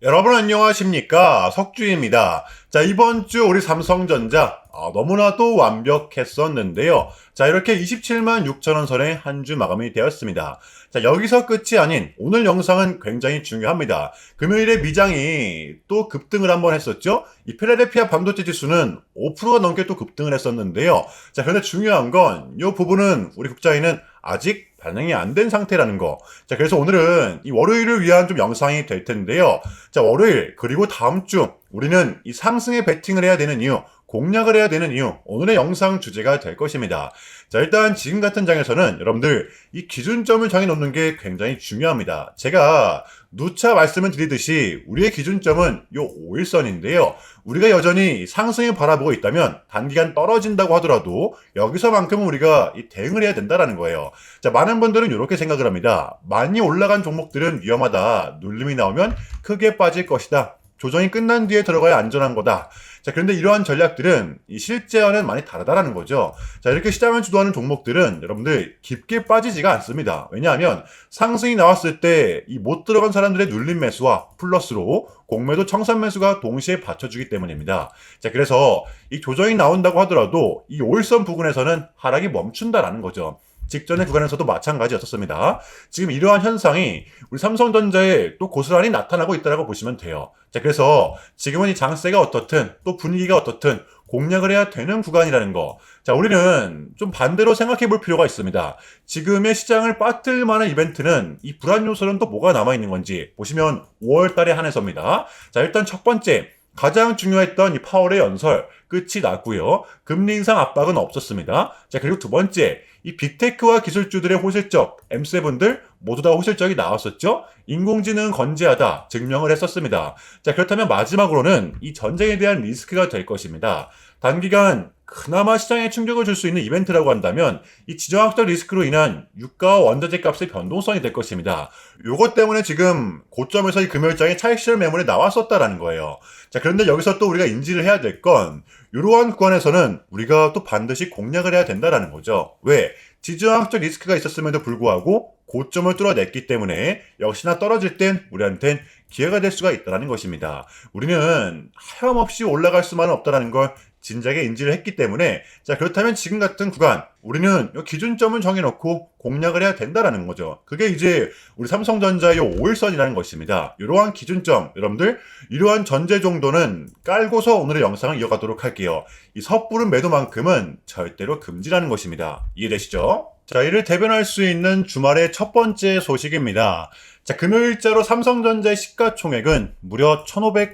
여러분 안녕하십니까? 석주입니다. 자, 이번 주 우리 삼성전자 너무나도 완벽했었는데요. 자, 이렇게 27만 6천 원 선에 한 주 마감이 되었습니다. 자, 여기서 끝이 아닌 오늘 영상은 굉장히 중요합니다. 금요일에 미장이 또 급등을 한번 했었죠. 이 필라델피아 반도체 지수는 5%가 넘게 또 급등을 했었는데요. 자, 그런데 중요한 건 이 부분은 우리 국장이는 아직 반영이 안 된 상태라는 거. 자, 그래서 오늘은 이 월요일을 위한 좀 영상이 될 텐데요. 자, 월요일 그리고 다음 주 우리는 이 상승에 베팅을 해야 되는 이유, 공략을 해야 되는 이유, 오늘의 영상 주제가 될 것입니다. 자, 일단 지금 같은 장에서는 여러분들 이 기준점을 정해놓는 게 굉장히 중요합니다. 제가 누차 말씀을 드리듯이 우리의 기준점은 요 5일선인데요. 우리가 여전히 상승을 바라보고 있다면 단기간 떨어진다고 하더라도 여기서만큼은 우리가 이 대응을 해야 된다는 거예요. 자, 많은 분들은 이렇게 생각을 합니다. 많이 올라간 종목들은 위험하다. 눌림이 나오면 크게 빠질 것이다. 조정이 끝난 뒤에 들어가야 안전한 거다. 자, 그런데 이러한 전략들은 이 실제와는 많이 다르다라는 거죠. 자, 이렇게 시장을 주도하는 종목들은 여러분들 깊게 빠지지가 않습니다. 왜냐하면 상승이 나왔을 때 이 못 들어간 사람들의 눌림 매수와 플러스로 공매도 청산 매수가 동시에 받쳐주기 때문입니다. 자, 그래서 이 조정이 나온다고 하더라도 이 5일선 부근에서는 하락이 멈춘다라는 거죠. 직전의 구간에서도 마찬가지였었습니다. 지금 이러한 현상이 우리 삼성전자에 또 고스란히 나타나고 있다고 보시면 돼요. 자, 그래서 지금은 이 장세가 어떻든 또 분위기가 어떻든 공략을 해야 되는 구간이라는 거. 자, 우리는 좀 반대로 생각해 볼 필요가 있습니다. 지금의 시장을 빠뜨릴 만한 이벤트는 이 불안 요소는 또 뭐가 남아있는 건지 보시면 5월 달에 한해서입니다. 자, 일단 첫 번째. 가장 중요했던 이 파월의 연설 끝이 났고요. 금리 인상 압박은 없었습니다. 자, 그리고 두 번째. 이 빅테크와 기술주들의 호실적, M7들 모두 다 호실적이 나왔었죠. 인공지능 건재하다 증명을 했었습니다. 자, 그렇다면 마지막으로는 이 전쟁에 대한 리스크가 될 것입니다. 단기간 그나마 시장에 충격을 줄 수 있는 이벤트라고 한다면 이 지정학적 리스크로 인한 유가와 원자재 값의 변동성이 될 것입니다. 요것 때문에 지금 고점에서 이 금요일장에 차익 실현 매물이 나왔었다라는 거예요. 자, 그런데 여기서 또 우리가 인지를 해야 될 건 이러한 구간에서는 우리가 또 반드시 공략을 해야 된다라는 거죠. 왜? 지정학적 리스크가 있었음에도 불구하고 고점을 뚫어냈기 때문에 역시나 떨어질 땐 우리한텐 기회가 될 수가 있다는 것입니다. 우리는 하염없이 올라갈 수만은 없다는 걸 진작에 인지를 했기 때문에 자, 그렇다면 지금 같은 구간 우리는 기준점을 정해놓고 공략을 해야 된다라는 거죠. 그게 이제 우리 삼성전자의 5일선이라는 것입니다. 이러한 기준점 여러분들 이러한 전제 정도는 깔고서 오늘의 영상을 이어가도록 할게요. 이 섣부른 매도만큼은 절대로 금지라는 것입니다. 이해되시죠? 자, 이를 대변할 수 있는 주말의 첫 번째 소식입니다. 자, 금요일자로 삼성전자의 시가총액은 무려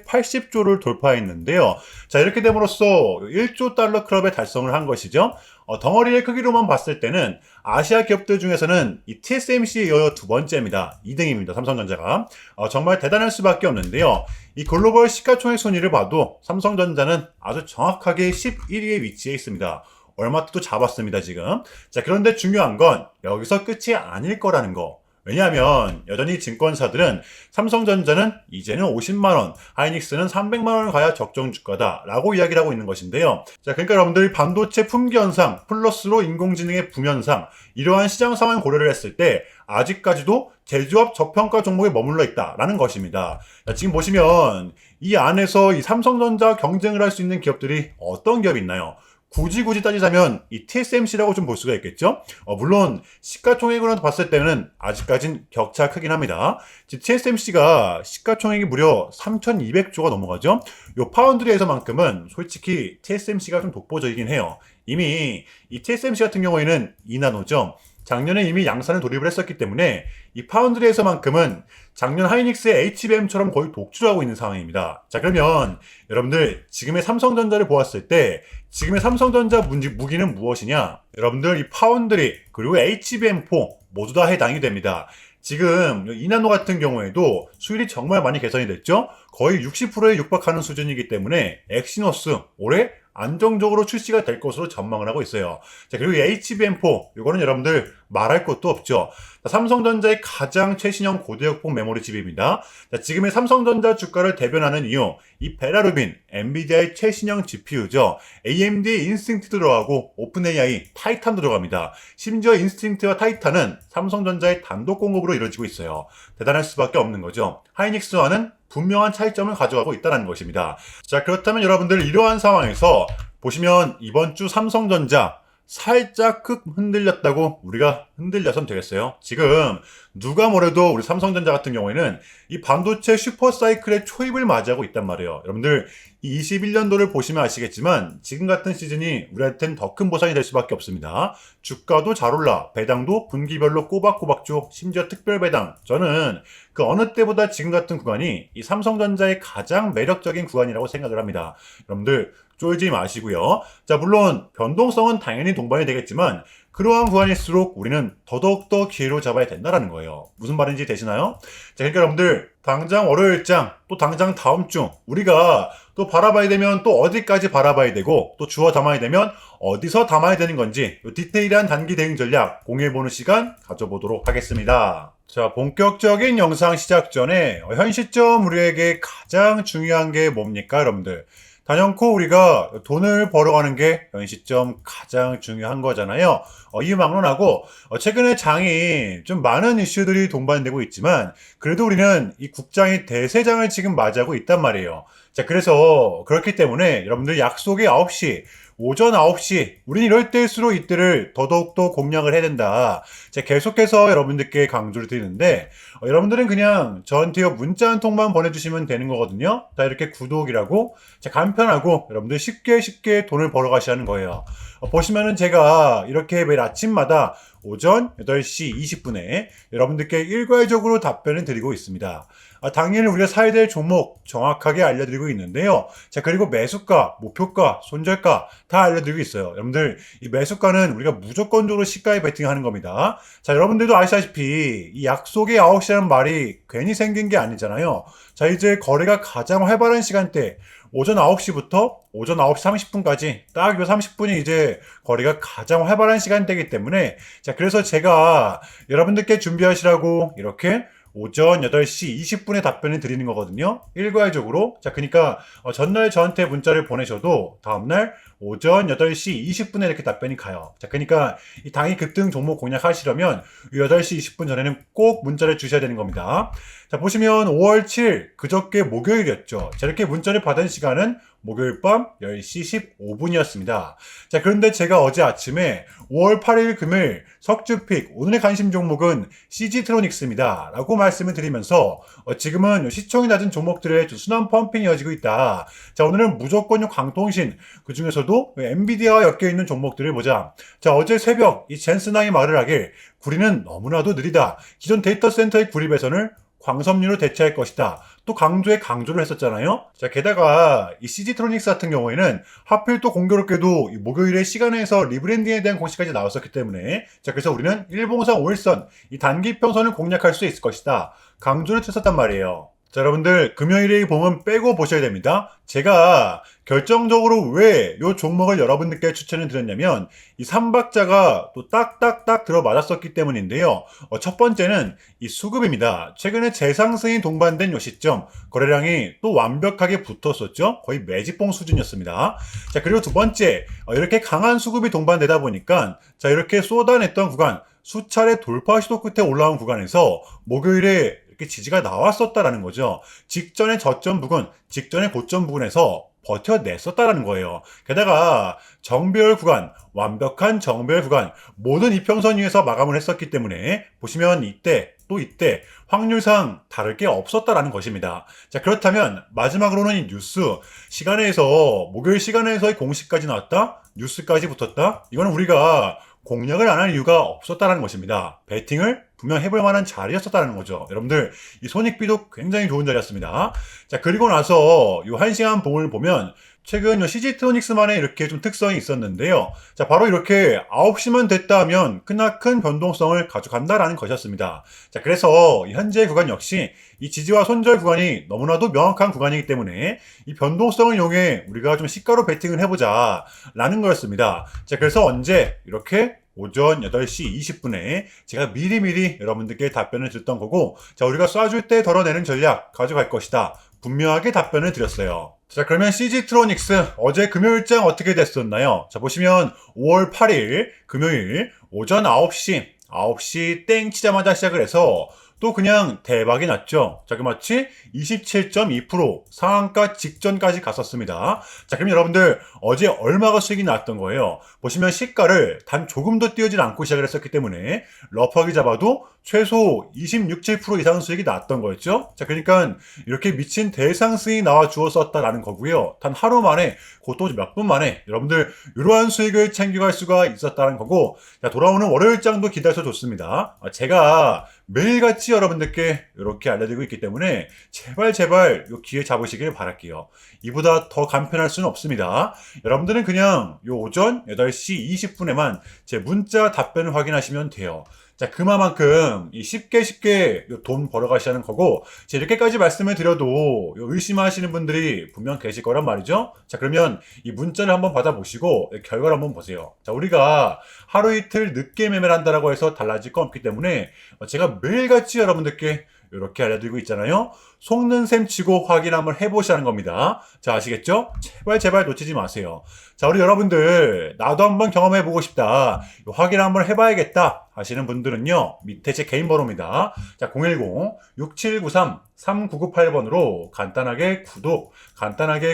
1580조를 돌파했는데요. 자, 이렇게 됨으로써 1조 달러 클럽에 달성을 한 것이죠. 덩어리의 크기로만 봤을 때는 아시아 기업들 중에서는 이 TSMC에 이어 두 번째입니다. 2등입니다. 삼성전자가. 정말 대단할 수밖에 없는데요. 이 글로벌 시가총액 순위를 봐도 삼성전자는 아주 정확하게 11위에 위치해 있습니다. 얼마 또 잡았습니다, 지금. 자, 그런데 중요한 건 여기서 끝이 아닐 거라는 거. 왜냐하면 여전히 증권사들은 삼성전자는 이제는 50만원, 하이닉스는 300만원을 가야 적정 주가다라고 이야기를 하고 있는 것인데요. 자, 그러니까 여러분들이 반도체 품귀 현상, 플러스로 인공지능의 붐현상, 이러한 시장 상황 고려를 했을 때 아직까지도 제조업 저평가 종목에 머물러 있다라는 것입니다. 자, 지금 보시면 이 안에서 이 삼성전자 경쟁을 할 수 있는 기업들이 어떤 기업이 있나요? 굳이 따지자면 이 TSMC라고 좀 볼 수가 있겠죠. 물론 시가총액으로 봤을 때는 아직까진 격차가 크긴 합니다. TSMC가 시가총액이 무려 3,200조가 넘어가죠. 요 파운드리에서만큼은 솔직히 TSMC가 좀 독보적이긴 해요. 이미 이 TSMC 같은 경우에는 2나노죠. 작년에 이미 양산을 돌입을 했었기 때문에 이 파운드리에서만큼은 작년 하이닉스의 HBM처럼 거의 독주를 하고 있는 상황입니다. 자, 그러면 여러분들 지금의 삼성전자를 보았을 때 지금의 삼성전자 무기는 무엇이냐? 여러분들 이 파운드리 그리고 HBM4 모두 다 해당이 됩니다. 지금 이나노 같은 경우에도 수율이 정말 많이 개선이 됐죠? 거의 60%에 육박하는 수준이기 때문에 엑시노스 올해 안정적으로 출시가 될 것으로 전망을 하고 있어요. 자, 그리고 HBM4 이거는 여러분들 말할 것도 없죠. 자, 삼성전자의 가장 최신형 고대역폭 메모리 칩입니다. 자, 지금의 삼성전자 주가를 대변하는 이유 이 베라루빈 엔비디아의 최신형 GPU죠. AMD의 인스팅트 들어가고 오픈AI 타이탄 들어갑니다. 심지어 인스팅트와 타이탄은 삼성전자의 단독 공급으로 이루어지고 있어요. 대단할 수밖에 없는 거죠. 하이닉스와는 분명한 차이점을 가져가고 있다는 것입니다. 자, 그렇다면 여러분들 이러한 상황에서 보시면 이번 주 삼성전자 살짝 흔들렸다고 우리가 흔들려선 되겠어요. 지금 누가 뭐래도 우리 삼성전자 같은 경우에는 이 반도체 슈퍼사이클의 초입을 맞이하고 있단 말이에요. 여러분들 이 21년도를 보시면 아시겠지만 지금 같은 시즌이 우리한테는 더 큰 보상이 될 수밖에 없습니다. 주가도 잘 올라, 배당도 분기별로 꼬박꼬박 줘, 심지어 특별 배당. 저는 그 어느 때보다 지금 같은 구간이 이 삼성전자의 가장 매력적인 구간이라고 생각을 합니다. 여러분들 쫄지 마시고요. 자, 물론 변동성은 당연히 동반이 되겠지만 그러한 구간일수록 우리는 더더욱더 기회로 잡아야 된다는 거예요. 무슨 말인지 되시나요? 자, 그러니까 여러분들 당장 월요일장 또 당장 다음 주 우리가 또 바라봐야 되면 또 어디까지 바라봐야 되고 또 주워 담아야 되면 어디서 담아야 되는 건지 디테일한 단기 대응 전략 공유해보는 시간 가져보도록 하겠습니다. 자, 본격적인 영상 시작 전에 현 시점 우리에게 가장 중요한 게 뭡니까 여러분들? 단연코 우리가 돈을 벌어가는 게 현 시점 가장 중요한 거잖아요. 이유막론하고 최근에 장이 좀 많은 이슈들이 동반되고 있지만 그래도 우리는 이 국장이 대세장을 지금 맞이하고 있단 말이에요. 자, 그래서 그렇기 때문에 여러분들 약속이 9시 오전 9시 우린 이럴 때일수록 이때를 더더욱더 공략을 해야 된다. 제가 계속해서 여러분들께 강조를 드리는데 여러분들은 그냥 저한테 문자 한 통만 보내주시면 되는 거거든요. 자, 이렇게 구독이라고 간편하고 여러분들 쉽게 돈을 벌어 가시는 거예요. 보시면은 제가 이렇게 매일 아침마다 오전 8시 20분에 여러분들께 일괄적으로 답변을 드리고 있습니다. 당일 우리가 사야 될 종목 정확하게 알려드리고 있는데요. 자, 그리고 매수가, 목표가, 손절가 다 알려드리고 있어요. 여러분들 이 매수가는 우리가 무조건적으로 시가에 베팅하는 겁니다. 자, 여러분들도 아시다시피 이 약속의 9시라는 말이 괜히 생긴 게 아니잖아요. 자, 이제 거래가 가장 활발한 시간대 오전 9시부터 오전 9시 30분까지 딱 요 30분이 이제 거래가 가장 활발한 시간대이기 때문에 자, 그래서 제가 여러분들께 준비하시라고 이렇게 오전 8시 20분에 답변을 드리는 거거든요. 일괄적으로. 자, 그러니까 전날 저한테 문자를 보내셔도 다음날 오전 8시 20분에 이렇게 답변이 가요. 자, 그러니까 이 당일 급등 종목 공략하시려면 8시 20분 전에는 꼭 문자를 주셔야 되는 겁니다. 자, 보시면 5월 7일 그저께 목요일이었죠. 자, 이렇게 문자를 받은 시간은 목요일 밤 10시 15분이었습니다. 자, 그런데 제가 어제 아침에 5월 8일 금요일 석주픽 오늘의 관심 종목은 CG트로닉스입니다. 라고 말씀을 드리면서 지금은 시총이 낮은 종목들의 순환 펌핑이 이어지고 있다. 자, 오늘은 무조건 광통신 그 중에서도 엔비디아와 엮여있는 종목들을 보자. 자, 어제 새벽 이 젠슨왕이 말을 하길 구리는 너무나도 느리다. 기존 데이터 센터의 구리 배선을 광섬유로 대체할 것이다. 또 강조를 했었잖아요. 자, 게다가 이 CG트로닉스 같은 경우에는 하필 또 공교롭게도 이 목요일에 시간에서 리브랜딩에 대한 공시까지 나왔었기 때문에 자, 그래서 우리는 일봉상 5일선 이 단기 평선을 공략할 수 있을 것이다. 강조를 했었단 말이에요. 자, 여러분들 금요일의 봉은 빼고 보셔야 됩니다. 제가 결정적으로 왜 이 종목을 여러분들께 추천을 드렸냐면 이 3박자가 또 딱딱딱 들어맞았었기 때문인데요. 첫 번째는 이 수급입니다. 최근에 재상승이 동반된 요 시점 거래량이 또 완벽하게 붙었었죠. 거의 매집봉 수준이었습니다. 자, 그리고 두 번째 이렇게 강한 수급이 동반되다 보니까 자, 이렇게 쏟아냈던 구간 수차례 돌파 시도 끝에 올라온 구간에서 목요일에 이렇게 지지가 나왔었다라는 거죠. 직전의 저점 부근, 직전의 고점 부근에서 버텨냈었다라는 거예요. 게다가 정배열 구간, 완벽한 정배열 구간, 모든 이평선 위에서 마감을 했었기 때문에 보시면 이때 또 이때 확률상 다를 게 없었다라는 것입니다. 자, 그렇다면 마지막으로는 이 뉴스 시간에서 목요일 시간에서의 공식까지 나왔다, 뉴스까지 붙었다. 이거는 우리가 공략을 안 할 이유가 없었다는 것입니다. 배팅을 분명 해볼 만한 자리였었다는 거죠. 여러분들 이 손익비도 굉장히 좋은 자리였습니다. 자, 그리고 나서 이 1시간 봉을 보면 최근 CG트로닉스만의 이렇게 좀 특성이 있었는데요. 자, 바로 이렇게 9시만 됐다 하면 크나큰 변동성을 가져간다라는 것이었습니다. 자, 그래서 현재 구간 역시 이 지지와 손절 구간이 너무나도 명확한 구간이기 때문에 이 변동성을 이용해 우리가 좀 시가로 베팅을 해보자 라는 거였습니다. 자, 그래서 언제 이렇게 오전 8시 20분에 제가 미리미리 여러분들께 답변을 드렸던 거고 자, 우리가 쏴줄 때 덜어내는 전략 가져갈 것이다. 분명하게 답변을 드렸어요. 자, 그러면 CG트로닉스 어제 금요일장 어떻게 됐었나요? 자, 보시면 5월 8일 금요일 오전 9시 땡 치자마자 시작을 해서 또 그냥 대박이 났죠. 자, 그 마치 27.2% 상한가 직전까지 갔었습니다. 자, 그럼 여러분들 어제 얼마가 수익이 났던 거예요? 보시면 시가를 단 조금도 띄우질 않고 시작을 했었기 때문에 러프하게 잡아도 최소 26, 7% 이상 수익이 났던 거였죠. 자, 그러니까 이렇게 미친 대상승이 나와 주었었다라는 거고요. 단 하루 만에, 그것도 몇 분 만에 여러분들 이러한 수익을 챙겨갈 수가 있었다는 거고, 자, 돌아오는 월요일장도 기대해서 좋습니다. 제가 매일같이 여러분들께 이렇게 알려드리고 있기 때문에 제발 요 기회 잡으시길 바랄게요. 이보다 더 간편할 수는 없습니다. 여러분들은 그냥 요 오전 8시 20분에만 제 문자 답변을 확인하시면 돼요. 자, 그만큼 쉽게 돈 벌어가시라는 거고, 자, 이렇게까지 말씀을 드려도 의심하시는 분들이 분명 계실 거란 말이죠. 자, 그러면 이 문자를 한번 받아보시고 결과를 한번 보세요. 자, 우리가 하루 이틀 늦게 매매를 한다라고 해서 달라질 건 없기 때문에 제가 매일같이 여러분들께 이렇게 알려드리고 있잖아요. 속는 셈 치고 확인 한번 해보시라는 겁니다. 자, 아시겠죠? 제발 놓치지 마세요. 자, 우리 여러분들 나도 한번 경험해보고 싶다, 확인 한번 해봐야겠다 하시는 분들은요, 밑에 제 개인 번호입니다. 자, 010-6793-3998번으로 간단하게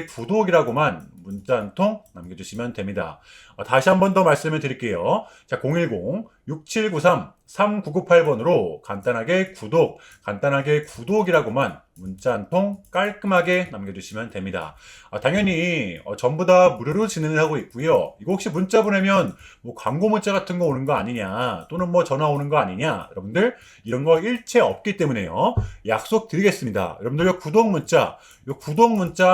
구독이라고만 문자 한 통 남겨주시면 됩니다. 다시 한 번 더 말씀을 드릴게요. 자, 010-6793-3998번으로 간단하게 구독이라고만 문자 한 통 깔끔하게 남겨주시면 됩니다. 당연히 전부 다 무료로 진행을 하고 있고요. 이거 혹시 문자 보내면 뭐 광고 문자 같은 거 오는 거 아니냐, 또는 뭐 전화 오는 거 아니냐, 여러분들 이런 거 일체 없기 때문에요. 약속 드리겠습니다. 여러분들 요 구독 문자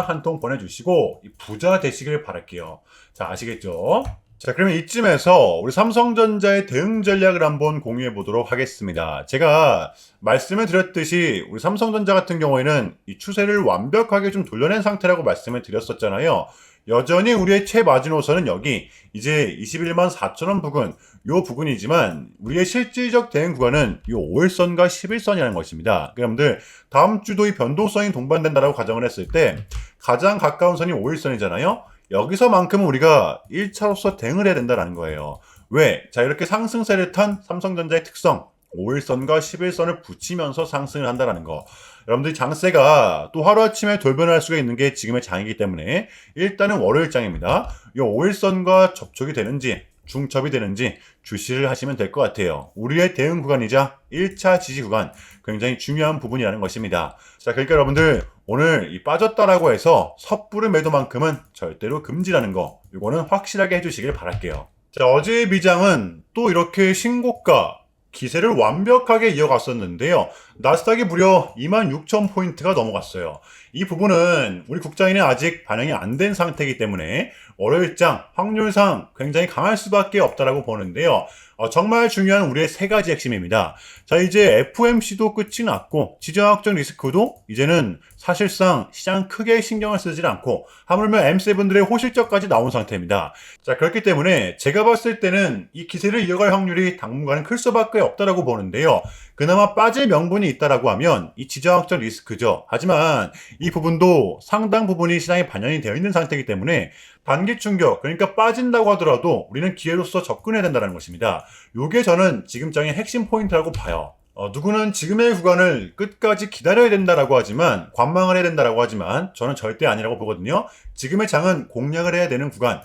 한 통 보내주시고 부자 되시길 바랄게요. 자, 아시겠죠? 자, 그러면 이쯤에서 우리 삼성전자의 대응 전략을 한번 공유해 보도록 하겠습니다. 제가 말씀을 드렸듯이 우리 삼성전자 같은 경우에는 이 추세를 완벽하게 좀 돌려낸 상태라고 말씀을 드렸었잖아요. 여전히 우리의 최마지노선은 여기 이제 21만 4천원 부근, 요 부근이지만 우리의 실질적 대응 구간은 요 5일선과 11선이라는 것입니다. 여러분들 다음 주도 이 변동성이 동반된다라고 가정을 했을 때 가장 가까운 선이 5일선이잖아요. 여기서만큼은 우리가 1차로서 대응을 해야 된다는 거예요. 왜? 자, 이렇게 상승세를 탄 삼성전자의 특성, 5일선과 11선을 붙이면서 상승을 한다는 거. 여러분들이 장세가 또 하루아침에 돌변할 수가 있는 게 지금의 장이기 때문에 일단은 월요일장입니다. 이 5일선과 접촉이 되는지 중첩이 되는지 주시를 하시면 될 것 같아요. 우리의 대응 구간이자 1차 지지 구간, 굉장히 중요한 부분이라는 것입니다. 자, 그러니까 여러분들 오늘 이 빠졌다라고 해서 섣부른 매도만큼은 절대로 금지라는 거, 이거는 확실하게 해주시길 바랄게요. 자, 어제의 미장은 또 이렇게 신고가 기세를 완벽하게 이어갔었는데요. 나스닥이 무려 26,000포인트가 넘어갔어요. 이 부분은 우리 국장에는 아직 반영이 안 된 상태이기 때문에 월요일장 확률상 굉장히 강할 수밖에 없다라고 보는데요. 정말 중요한 우리의 세 가지 핵심입니다. 자, 이제 FOMC도 끝이 났고 지정학적 리스크도 이제는 사실상 시장 크게 신경을 쓰지 않고 하물며 M7들의 호실적까지 나온 상태입니다. 자, 그렇기 때문에 제가 봤을 때는 이 기세를 이어갈 확률이 당분간은 클 수밖에 없다라고 보는데요. 그나마 빠질 명분이 있다라고 하면 이 지정학적 리스크죠. 하지만 이 부분도 상당 부분이 시장에 반영이 되어 있는 상태이기 때문에 단기 충격, 그러니까 빠진다고 하더라도 우리는 기회로서 접근해야 된다는 것입니다. 요게 저는 지금 장의 핵심 포인트라고 봐요. 누구는 지금의 구간을 끝까지 기다려야 된다라고 하지만, 관망을 해야 된다라고 하지만 저는 절대 아니라고 보거든요. 지금의 장은 공략을 해야 되는 구간.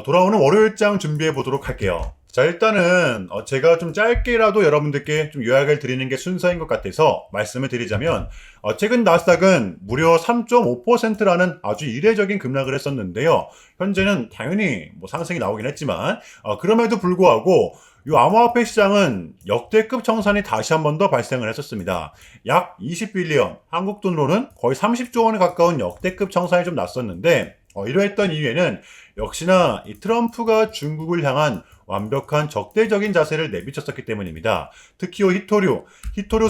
돌아오는 월요일장 준비해 보도록 할게요. 자, 일단은 제가 좀 짧게라도 여러분들께 좀 요약을 드리는 게 순서인 것 같아서 말씀을 드리자면, 최근 나스닥은 무려 3.5%라는 아주 이례적인 급락을 했었는데요. 현재는 당연히 뭐 상승이 나오긴 했지만 그럼에도 불구하고 이 암호화폐 시장은 역대급 청산이 다시 한 번 더 발생을 했었습니다. 약 20빌리언, 한국 돈으로는 거의 30조 원에 가까운 역대급 청산이 좀 났었는데, 이러했던 이유에는 역시나 이 트럼프가 중국을 향한 완벽한 적대적인 자세를 내비쳤었기 때문입니다. 특히 히토류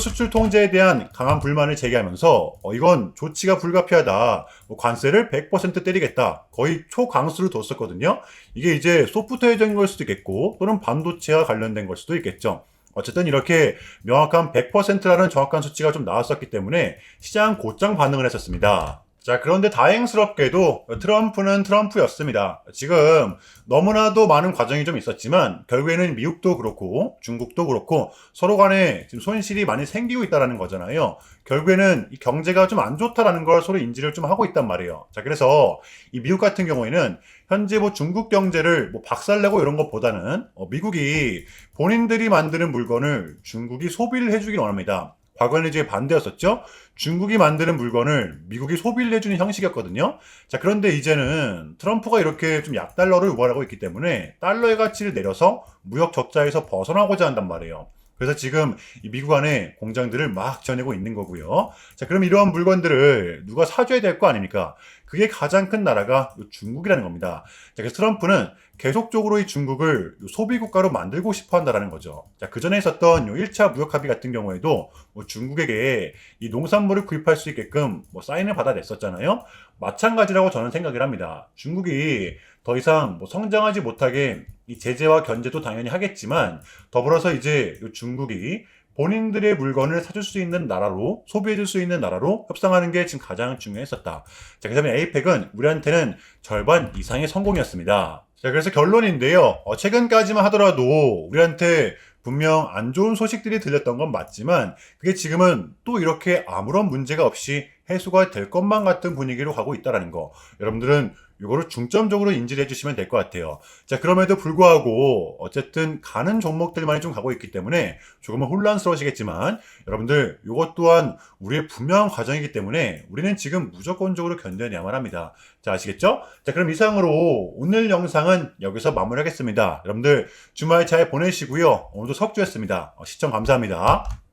수출 통제에 대한 강한 불만을 제기하면서 이건 조치가 불가피하다, 관세를 100% 때리겠다, 거의 초강수를 뒀었거든요. 이게 이제 소프트웨어적인 걸 수도 있겠고 또는 반도체와 관련된 걸 수도 있겠죠. 어쨌든 이렇게 명확한 100%라는 정확한 수치가 좀 나왔었기 때문에 시장 곧장 반응을 했었습니다. 자, 그런데 다행스럽게도 트럼프는 트럼프였습니다. 지금 너무나도 많은 과정이 좀 있었지만 결국에는 미국도 그렇고 중국도 그렇고 서로 간에 지금 손실이 많이 생기고 있다는 거잖아요. 결국에는 이 경제가 좀 안 좋다라는 걸 서로 인지를 좀 하고 있단 말이에요. 자, 그래서 이 미국 같은 경우에는 현재 뭐 중국 경제를 뭐 박살내고 이런 것보다는 미국이 본인들이 만드는 물건을 중국이 소비를 해주길 원합니다. 과거에는 이제 반대였었죠. 중국이 만드는 물건을 미국이 소비를 해주는 형식이었거든요. 자, 그런데 이제는 트럼프가 이렇게 좀 약달러를 유발하고 있기 때문에 달러의 가치를 내려서 무역 적자에서 벗어나고자 한단 말이에요. 그래서 지금 이 미국 안에 공장들을 막 지어내고 있는 거고요. 자, 그럼 이러한 물건들을 누가 사줘야 될 거 아닙니까? 그게 가장 큰 나라가 중국이라는 겁니다. 자, 그래서 트럼프는 계속적으로 이 중국을 소비 국가로 만들고 싶어 한다라는 거죠. 자, 그 전에 있었던 1차 무역 합의 같은 경우에도 뭐 중국에게 이 농산물을 구입할 수 있게끔 뭐 사인을 받아냈었잖아요. 마찬가지라고 저는 생각을 합니다. 중국이 더 이상 뭐 성장하지 못하게 이 제재와 견제도 당연히 하겠지만 더불어서 이제 중국이 본인들의 물건을 사줄 수 있는 나라로 소비해줄 수 있는 나라로 협상하는 게 지금 가장 중요했었다. 자, 그래서 에이펙은 우리한테는 절반 이상의 성공이었습니다. 자, 그래서 결론인데요. 최근까지만 하더라도 우리한테 분명 안 좋은 소식들이 들렸던 건 맞지만 그게 지금은 또 이렇게 아무런 문제가 없이 해소가 될 것만 같은 분위기로 가고 있다는 거. 여러분들은 이거를 중점적으로 인지를 해주시면 될 것 같아요. 자, 그럼에도 불구하고 어쨌든 가는 종목들만이 좀 가고 있기 때문에 조금은 혼란스러우시겠지만 여러분들 이것 또한 우리의 분명한 과정이기 때문에 우리는 지금 무조건적으로 견뎌내야만 합니다. 자, 아시겠죠? 자, 그럼 이상으로 오늘 영상은 여기서 마무리하겠습니다. 여러분들 주말 잘 보내시고요. 오늘도 석주였습니다. 시청 감사합니다.